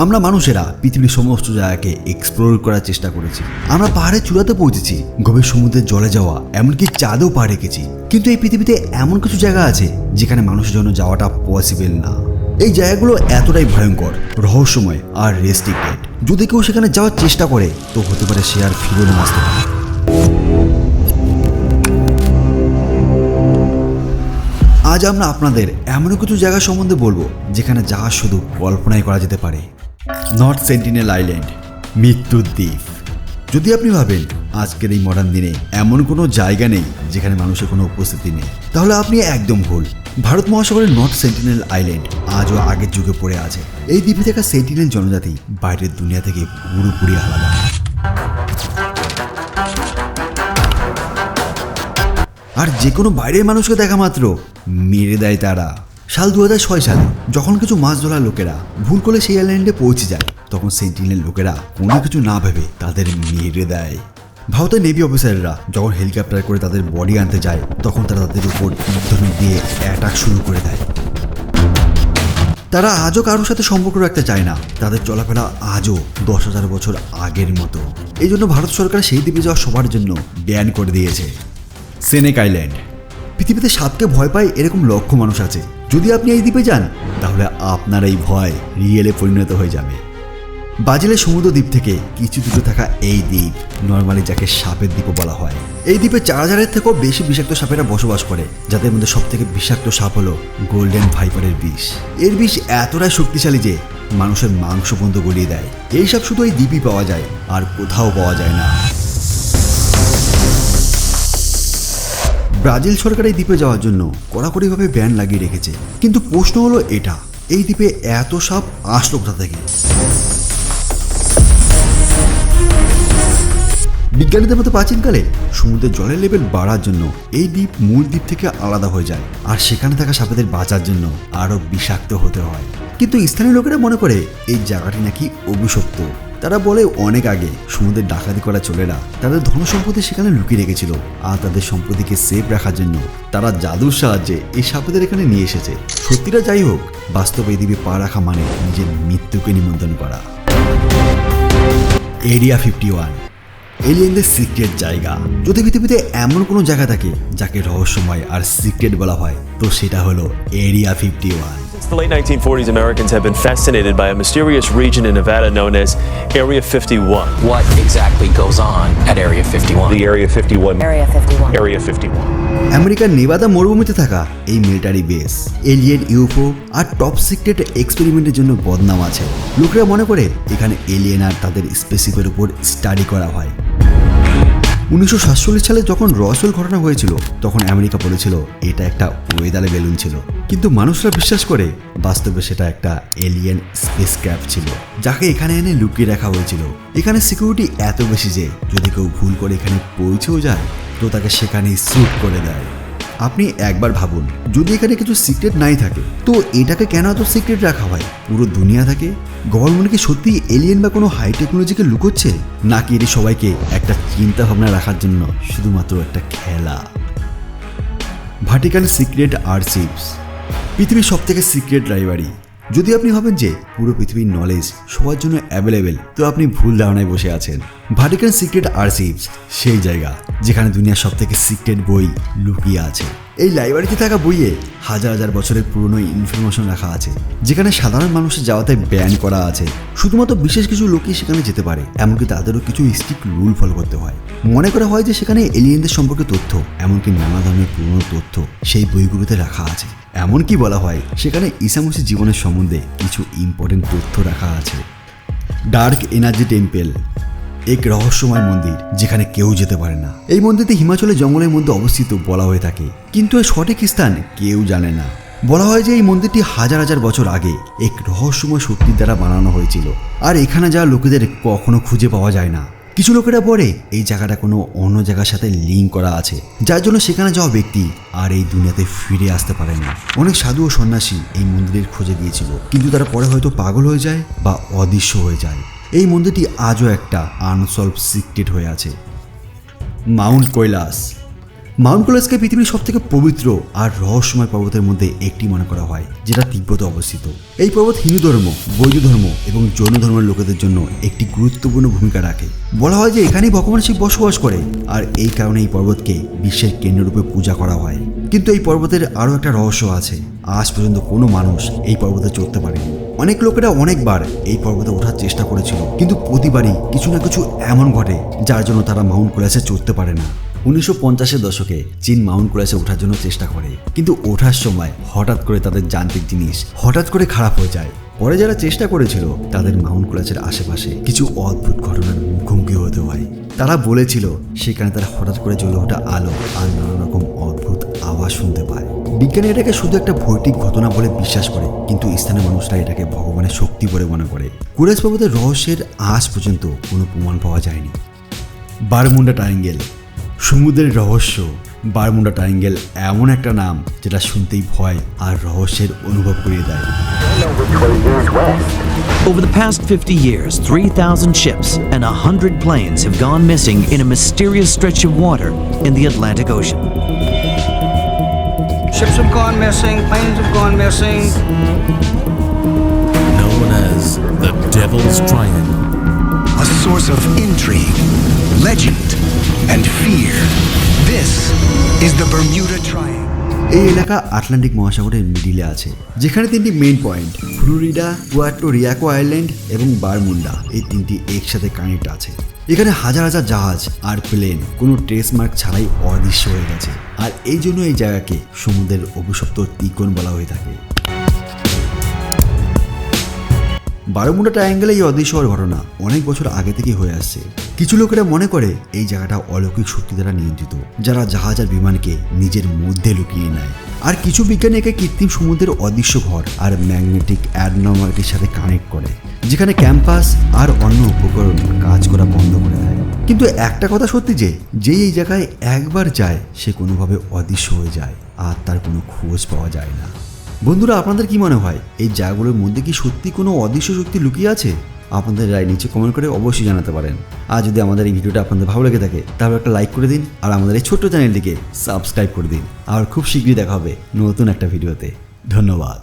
আমরা মানুষেরা পৃথিবীর সমস্ত জায়গাকে এক্সপ্লোর করার চেষ্টা করেছি। আমরা পাহাড়ের চূড়াতে পৌঁছেছি, গভীর সমুদ্রের জলে যাওয়া, এমনকি চাঁদেও পা রেখেছি। কিন্তু এই পৃথিবীতে এমন কিছু জায়গা আছে যেখানে মানুষের জন্য যাওয়াটা পসিবল না। এই জায়গাগুলো এতটাই ভয়ঙ্কর, রহস্যময় আর রেস্ট্রিক্টেড। যদি কেউ সেখানে যাওয়ার চেষ্টা করে তো হতে পারে সে আর ফিরে না আসতে পারে। আজ আমরা আপনাদের এমন কিছু জায়গা সম্বন্ধে বলবো যেখানে যাওয়া শুধু কল্পনাই করা যেতে পারে। নর্থ সেন্টিনেল আইল্যান্ড, মৃত্যুর দ্বীপ। যদি আপনি ভাবেন আজকের এই মডার্ন দিনে এমন কোনো জায়গা নেই যেখানে মানুষের কোনো উপস্থিতি নেই, তাহলে আপনি একদম ভুল। ভারত মহাসাগরের নর্থ সেন্টিনেল আইল্যান্ড আজও আগের যুগে পড়ে আছে। এই দ্বীপে থাকা সেন্টিনেল জনজাতি বাইরের দুনিয়া থেকে পুরোপুরি আলাদা। আর যে কোনো বাইরের মানুষকে দেখা মাত্র মেরে দেয় তারা। সাল 2006 সালে যখন কিছু মাছ ধরার লোকেরা ভুল করে সেই আইল্যান্ডে পৌঁছে যায়, তখন সেন্টিনেল লোকেরা কোনো কিছু না ভেবে তাদের মেরে দেয়। ভারতের নেভি অফিসাররা যখন হেলিকপ্টার করে তাদের বডি আনতে যায়, তখন তারা তাদের উপর ধনুক দিয়ে অ্যাটাক শুরু করে দেয়। তারা আজও কারোর সাথে সম্পর্ক রাখতে চায় না। তাদের চলাফেরা আজও 10,000 বছর আগের মতো। এই জন্য ভারত সরকার সেই দ্বীপে যাওয়া সবার জন্য ব্যান করে দিয়েছে। সেনেক আইল্যান্ড। পৃথিবীতে সাপকে ভয় পায় এরকম লক্ষ মানুষ আছে। যদি আপনি এই দ্বীপে যান তাহলে আপনার এই ভয় রিয়েলে পরিণত হয়ে যাবে। ব্রাজিলের সমুদ্র দ্বীপ থেকে কিছু দূরে থাকা এই দ্বীপ, নর্মালি যাকে সাপের দ্বীপও বলা হয়। এই দ্বীপে 4000-এর থেকেও বেশি বিষাক্ত সাপেরা বসবাস করে, যাদের মধ্যে সব থেকে বিষাক্ত সাপ হলো গোল্ডেন ভাইপারের বিষ। এর বিষ এতটাই শক্তিশালী যে মানুষের মাংস পর্যন্ত গলিয়ে দেয়। এই সাপ শুধু এই দ্বীপই পাওয়া যায়, আর কোথাও পাওয়া যায় না। ব্রাজিল সরকার এই দ্বীপে যাওয়ার জন্য কড়াকড়িভাবে ব্যান লাগিয়ে রেখেছে। কিন্তু প্রশ্ন হলো এটা, এই দ্বীপে এত সাপ আসলো কোথা থেকে? বিজ্ঞানীদের মতো প্রাচীনকালে সমুদ্রের জলের লেভেল বাড়ার জন্য এই দ্বীপ মূল দ্বীপ থেকে আলাদা হয়ে যায়, আর সেখানে থাকা সাপেদের বাঁচার জন্য আরো বিষাক্ত হতে হয়। কিন্তু স্থানীয় লোকেরা মনে করে এই জায়গাটি নাকি অভিশপ্ত। তারা বলে অনেক আগে সমুদ্রের ডাকাতি করা চোরেরা তাদের ধন সম্পত্তি সেখানে লুকিয়ে রেখেছিল, আর তাদের সম্পত্তিকে সেফ রাখার জন্য তারা জাদুর সাহায্যে এই সাপেদের এখানে নিয়ে এসেছে। সত্যিটা যাই হোক, বাস্তবে এই দ্বীপে পা রাখা মানে নিজের মৃত্যুকে নিমন্ত্রণ করা। এরিয়া 51, এলিয়েনদের সিক্রেট জায়গা। যদি পৃথিবীতে এমন কোনো জায়গা থাকে যাকে রহস্যময় আর সিক্রেট বলা হয়, তো সেটা হলো area 51। Since the late 1940s, Americans have been fascinated by a mysterious region in Nevada known as Area 51. What exactly goes on at Area 51? The Area 51. Area 51. Area 51. আমেরিকার নেভাদা মরুভূমিতে থাকা এই মিলিটারি বেস এলিয়েন, ইউএফও আর top secret এক্সপেরিমেন্টের জন্য বদনাম আছে। লোকেরা মনে করে এখানে এলিয়েন আর তাদের স্পেসিফের উপর স্টাডি করা হয়। 1947 সালে যখন রসওয়েল ঘটনা হয়েছিল, তখন আমেরিকা বলেছিল এটা একটা ওয়েদারে বেলুন ছিল। কিন্তু মানুষরা বিশ্বাস করে বাস্তবে সেটা একটা এলিয়েন স্পেসক্রাফট ছিল, যাকে এখানে এনে লুকিয়ে রাখা হয়েছিল। এখানে সিকিউরিটি এত বেশি যে যদি কেউ ভুল করে এখানে পৌঁছেও যায় তো তাকে সেখানেই শ্যুট করে দেয়। আপনি একবার ভাবুন, যদি এখানে কিছু সিক্রেট নাই থাকে তো এটাকে কেন এত সিক্রেট রাখা হয়? পুরো দুনিয়া থাকে। গভর্নমেন্ট কি সত্যি এলিয়েন বা কোনো হাই টেকনোলজিকে লুকোচ্ছে, নাকি এটি সবাইকে একটা চিন্তা ভাবনা রাখার জন্য শুধুমাত্র একটা খেলা? ভাটিকান সিক্রেট আর্চিভস, পৃথিবীর সব থেকে সিক্রেট লাইব্রেরি। যদি আপনি ভাবেন যে পুরো পৃথিবীর নলেজ সবার জন্য অ্যাভেলেবেল, তো আপনি ভুল ধারণায় বসে আছেন। ভাটিকান সিক্রেট আর্চিভস সেই জায়গা যেখানে দুনিয়ার সব থেকে সিক্রেট বই লুকিয়ে আছে। এই লাইব্রেরিতে থাকা বইয়ে হাজার হাজার বছরের পুরনো ইনফরমেশন রাখা আছে, যেখানে সাধারণ মানুষের যাওয়াতে ব্যান করা আছে। শুধুমাত্র বিশেষ কিছু লোকই সেখানে যেতে পারে, এমনকি তাদেরও কিছু স্ট্রিক্ট রুল ফলো করতে হয়। মনে করা হয় যে সেখানে এলিয়েনদের সম্পর্কে তথ্য, এমনকি নানা ধরনের পুরনো তথ্য সেই বইগুলোতে রাখা আছে। এমনকি বলা হয় সেখানে ঈসা মসির জীবনের সম্বন্ধে কিছু ইম্পর্টেন্ট তথ্য রাখা আছে। ডার্ক এনার্জি টেম্পল, এক রহস্যময় মন্দির যেখানে কেউ যেতে পারে না। এই মন্দিরটি হিমাচলের জঙ্গলের মধ্যে অবস্থিত বলা হয়ে থাকে, কিন্তু এর সঠিক স্থান কেউ জানে না। বলা হয় যে এই মন্দিরটি হাজার হাজার বছর আগে এক রহস্যময় শক্তির দ্বারা বানানো হয়েছিল, আর এখানে যাওয়া লোকেদের কখনো খুঁজে পাওয়া যায় না। কিছু লোকেরা বলে এই জায়গাটা কোনো অন্য জায়গার সাথে লিঙ্ক করা আছে, যার জন্য সেখানে যাওয়া ব্যক্তি আর এই দুনিয়াতে ফিরে আসতে পারে না। অনেক সাধু ও সন্ন্যাসী এই মন্দিরের খোঁজে গিয়েছিল, কিন্তু তারা পরে হয়তো পাগল হয়ে যায় বা অদৃশ্য হয়ে যায়। এই মন্দিরটি আজও একটা আনসলভ সিক্রেট হয়ে আছে। মাউন্ট কৈলাস, মাউন্ট কৈলাসকে পৃথিবীর সবথেকে পবিত্র আর রহস্যময় পর্বতের মধ্যে একটি মনে করা হয়, যেটা তিব্বতে অবস্থিত। এই পর্বত হিন্দু ধর্ম, বৌদ্ধ ধর্ম এবং জৈন ধর্মের লোকেদের জন্য একটি গুরুত্বপূর্ণ ভূমিকা রাখে। বলা হয় যে এখানেই ভগবান শিব বসবাস করে, আর এই কারণে এই পর্বতকে বিশ্বের কেন্দ্ররূপে পূজা করা হয়। কিন্তু এই পর্বতের আরও একটা রহস্য আছে। আজ পর্যন্ত কোনো মানুষ এই পর্বতে চড়তে পারেনি। অনেক লোকেরা অনেকবার এই পর্বতে ওঠার চেষ্টা করেছিল, কিন্তু প্রতিবারই কিছু না কিছু এমন ঘটে যার জন্য তারা মাউন্ট কৈলাসে চড়তে পারে না। 1950-এর দশকে চীন মাউন্ট কৈলাসে ওঠার জন্য চেষ্টা করে, কিন্তু ওঠার সময় হঠাৎ করে তাদের যান্ত্রিক জিনিস হঠাৎ করে খারাপ হয়ে যায়। পরে যারা চেষ্টা করেছিল তাদের মাউন্ট কৈলাসের আশেপাশে কিছু অদ্ভুত ঘটনার মুখোমুখি হতে হয়। তারা বলেছিল সেখানে তারা হঠাৎ করে জ্বলে ওঠা আলো আর নানা রকম অদ্ভুত আওয়াজ শুনতে পায়। বিজ্ঞানী এটাকে শুধু একটা ভৌতিক ঘটনা বলে বিশ্বাস করে, কিন্তু স্থানীয় মানুষরা এটাকে ভগবানের শক্তি বলে মনে করে। কৈলাস পর্বতের রহস্যের আজ পর্যন্ত কোনো প্রমাণ পাওয়া যায়নি। বারমুডা ট্রায়াঙ্গেল, সমুদ্রের রহস্য। বারমুডা ট্রায়াঙ্গেল এমন একটা নাম যেটা শুনতেই ভয় আর রহস্যের অনুভব করিয়ে দেয়। Over the past 50 years, 3,000 ships and 100 planes have gone missing in a mysterious stretch of water in the Atlantic Ocean. Ships have gone missing, planes have gone missing. Known as the Devil's Triangle. A source of intrigue, legend, and fear. This is the Bermuda Triangle. এই এলাকা Atlantic মহাসাগরের মিডিলে আছে, যেখানে তিনটি main point Florida, পুয়ার্টো রিয়াকো island এবং Bermuda, এই তিনটি একসাথে কানেক্ট আছে। এখানে হাজার হাজার জাহাজ আর প্লেন কোনো ট্রেস মার্ক ছাড়াই অদৃশ্য হয়ে গেছে, আর এই জন্য এই জায়গাকে সমুদ্রের অভিশপ্ত ত্রিকোণ বলা হয়ে থাকে। বারমুডা ট্রায়াঙ্গেলে এই অদৃশ্য হওয়ার ঘটনা অনেক বছর আগে থেকেই হয়ে আসছে। কিছু লোকেরা মনে করে এই জায়গাটা অলৌকিক শক্তি দ্বারা নিয়ন্ত্রিত, যারা জাহাজ আর বিমানকে নিজের মধ্যে লুকিয়ে নেয়। আর কিছু বিজ্ঞানী একে কৃত্রিম সমুদ্রের অদৃশ্য ঘর আর ম্যাগনেটিক অ্যাবনর্মালিটির সাথে কানেক্ট করে, যেখানে ক্যাম্পাস আর অন্য উপকরণ কাজ করা বন্ধ করে দেয়। কিন্তু একটা কথা সত্যি যে এই জায়গায় একবার যায় সে কোনোভাবে অদৃশ্য হয়ে যায় আর তার কোনো খোঁজ পাওয়া যায় না। বন্ধুরা, আপনাদের কি মনে হয় এই জায়গাগুলোর মধ্যে কি সত্যি কোনো অদৃশ্য শক্তি লুকিয়ে আছে? আপনাদের রায় নিচে কমেন্ট করে অবশ্যই জানাতে পারেন। আর যদি আমাদের এই ভিডিওটা আপনাদের ভালো লেগে থাকে তাহলে একটা লাইক করে দিন, আর আমাদের এই ছোট্ট চ্যানেলটিকে সাবস্ক্রাইব করে দিন। আর খুব শীঘ্রই দেখা হবে নতুন একটা ভিডিওতে। ধন্যবাদ।